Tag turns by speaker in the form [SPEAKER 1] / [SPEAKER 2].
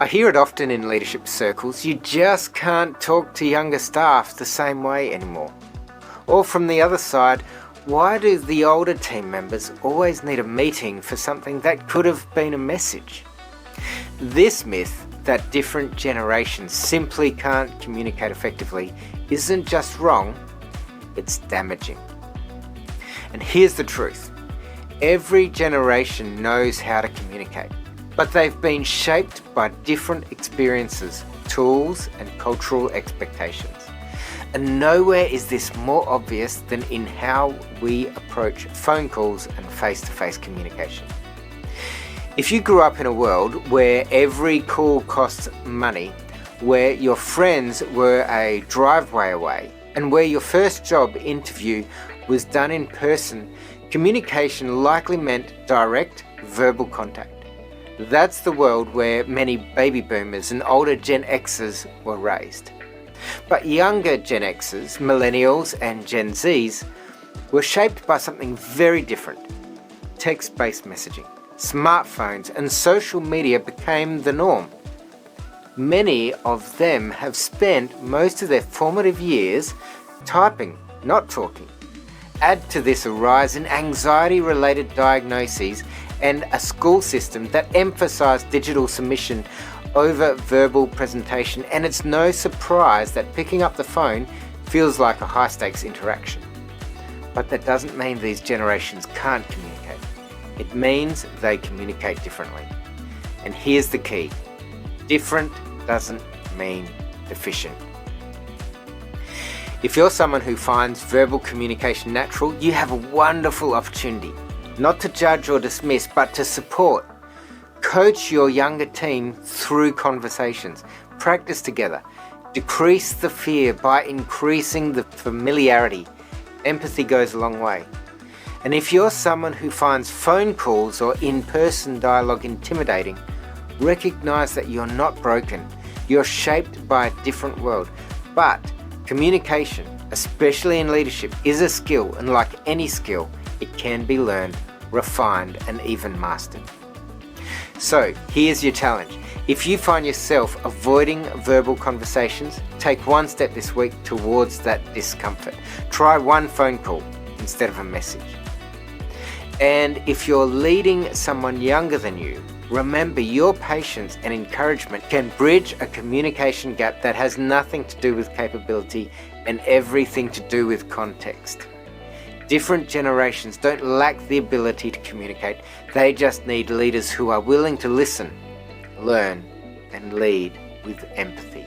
[SPEAKER 1] I hear it often in leadership circles, you just can't talk to younger staff the same way anymore. Or from the other side, why do the older team members always need a meeting for something that could have been a message? This myth that different generations simply can't communicate effectively isn't just wrong, it's damaging. And here's the truth. Every generation knows how to communicate, but they've been shaped by different experiences, tools, and cultural expectations. And nowhere is this more obvious than in how we approach phone calls and face-to-face communication. If you grew up in a world where every call costs money, where your friends were a driveway away, and where your first job interview was done in person, communication likely meant direct verbal contact. That's the world where many baby boomers and older Gen Xers were raised. But younger Gen Xers, millennials and Gen Zs were shaped by something very different. Text-based messaging, smartphones and social media became the norm. Many of them have spent most of their formative years typing, not talking. Add to this a rise in anxiety-related diagnoses and a school system that emphasised digital submission over verbal presentation, and it's no surprise that picking up the phone feels like a high-stakes interaction. But that doesn't mean these generations can't communicate. It means they communicate differently. And here's the key. Different doesn't mean deficient. If you're someone who finds verbal communication natural, you have a wonderful opportunity, not to judge or dismiss, but to support. Coach your younger team through conversations. Practice together. Decrease the fear by increasing the familiarity. Empathy goes a long way. And if you're someone who finds phone calls or in-person dialogue intimidating, recognize that you're not broken. You're shaped by a different world. But communication, especially in leadership, is a skill, and like any skill, it can be learned, refined, and even mastered. So here's your challenge. If you find yourself avoiding verbal conversations, take one step this week towards that discomfort. Try one phone call instead of a message. And if you're leading someone younger than you, remember your patience and encouragement can bridge a communication gap that has nothing to do with capability and everything to do with context. Different generations don't lack the ability to communicate. They just need leaders who are willing to listen, learn, and lead with empathy.